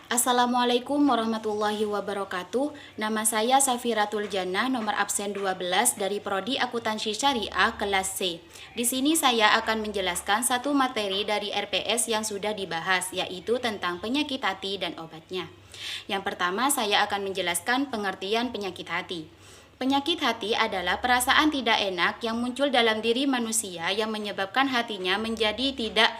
Assalamualaikum warahmatullahi wabarakatuh. Nama saya Safiratul Jannah, nomor absen 12 dari Prodi Akuntansi Syariah kelas C. Di sini saya akan menjelaskan satu materi dari RPS yang sudah dibahas, yaitu tentang penyakit hati dan obatnya. Yang pertama, saya akan menjelaskan pengertian penyakit hati. Penyakit hati adalah perasaan tidak enak yang muncul dalam diri manusia yang menyebabkan hatinya menjadi tidak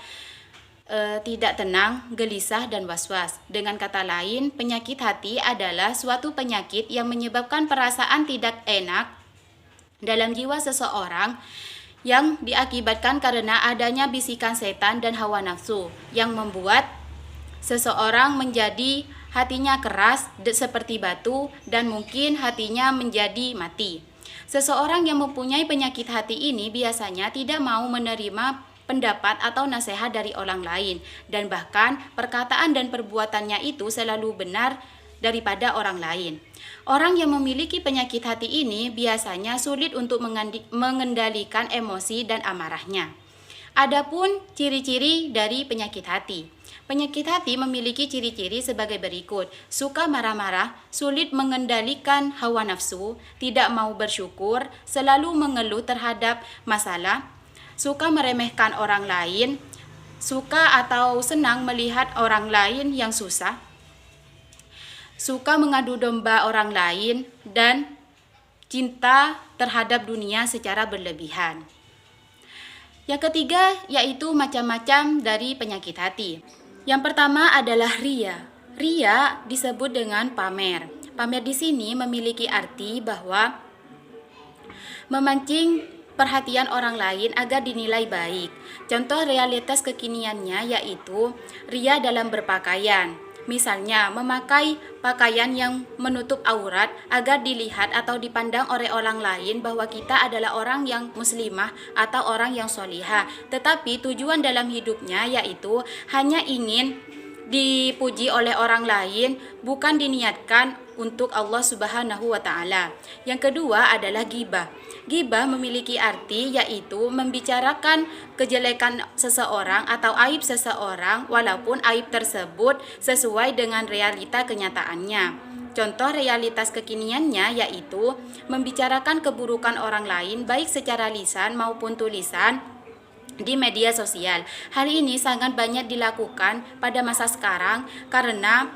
tenang, gelisah, dan was-was. Dengan kata lain, penyakit hati adalah suatu penyakit yang menyebabkan perasaan tidak enak dalam jiwa seseorang yang diakibatkan karena adanya bisikan setan dan hawa nafsu yang membuat seseorang menjadi hatinya keras seperti batu dan mungkin hatinya menjadi mati. Seseorang yang mempunyai penyakit hati ini biasanya tidak mau menerima pendapat atau nasihat dari orang lain, dan bahkan perkataan dan perbuatannya itu selalu benar daripada orang lain. Orang yang memiliki penyakit hati ini biasanya sulit untuk mengendalikan emosi dan amarahnya. Adapun ciri-ciri dari penyakit hati. Penyakit hati memiliki ciri-ciri sebagai berikut: suka marah-marah, sulit mengendalikan hawa nafsu, tidak mau bersyukur, selalu mengeluh terhadap masalah, suka meremehkan orang lain, suka atau senang melihat orang lain yang susah, suka mengadu domba orang lain, dan cinta terhadap dunia secara berlebihan. Yang ketiga yaitu macam-macam dari penyakit hati. Yang pertama adalah ria. Ria disebut dengan pamer. Pamer di sini memiliki arti bahwa memancing perhatian orang lain agar dinilai baik. Contoh realitas kekiniannya yaitu ria dalam berpakaian. Misalnya, memakai pakaian yang menutup aurat agar dilihat atau dipandang oleh orang lain bahwa kita adalah orang yang muslimah atau orang yang solihah. Tetapi tujuan dalam hidupnya yaitu hanya ingin dipuji oleh orang lain, bukan diniatkan untuk Allah Subhanahu wa Ta'ala. Yang kedua adalah ghibah. Ghibah memiliki arti yaitu membicarakan kejelekan seseorang atau aib seseorang walaupun aib tersebut sesuai dengan realita kenyataannya. Contoh realitas kekiniannya yaitu membicarakan keburukan orang lain baik secara lisan maupun tulisan di media sosial. Hal ini sangat banyak dilakukan pada masa sekarang karena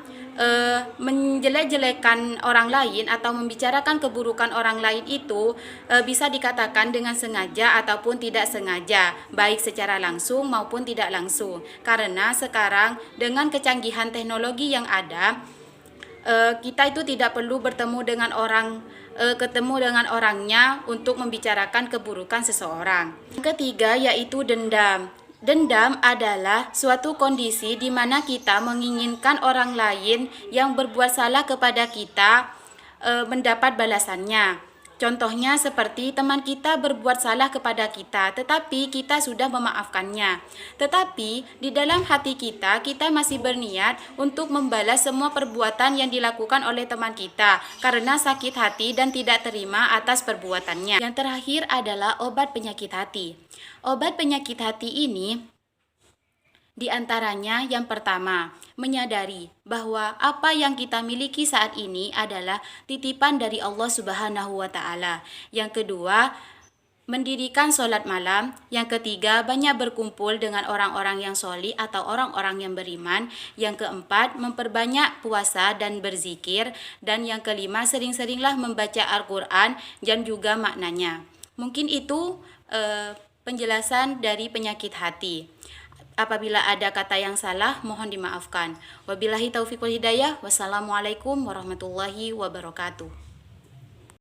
menjelek-jelekan orang lain atau membicarakan keburukan orang lain itu bisa dikatakan dengan sengaja ataupun tidak sengaja, baik secara langsung maupun tidak langsung. Karena sekarang dengan kecanggihan teknologi yang ada, kita itu tidak perlu ketemu dengan orangnya untuk membicarakan keburukan seseorang. Yang ketiga yaitu dendam. Dendam adalah suatu kondisi di mana kita menginginkan orang lain yang berbuat salah kepada kita mendapat balasannya. Contohnya seperti teman kita berbuat salah kepada kita, tetapi kita sudah memaafkannya. Tetapi di dalam hati kita masih berniat untuk membalas semua perbuatan yang dilakukan oleh teman kita karena sakit hati dan tidak terima atas perbuatannya. Yang terakhir adalah obat penyakit hati. Obat penyakit hati ini di antaranya yang pertama, menyadari bahwa apa yang kita miliki saat ini adalah titipan dari Allah Subhanahu wa Ta'ala. Yang kedua, mendirikan sholat malam. Yang ketiga, banyak berkumpul dengan orang-orang yang solih atau orang-orang yang beriman. Yang keempat, memperbanyak puasa dan berzikir. Dan yang kelima, sering-seringlah membaca Al-Quran dan juga maknanya. Mungkin itu penjelasan dari penyakit hati. Apabila ada kata yang salah, mohon dimaafkan. Wabillahi taufiq wal hidayah. Wassalamualaikum warahmatullahi wabarakatuh.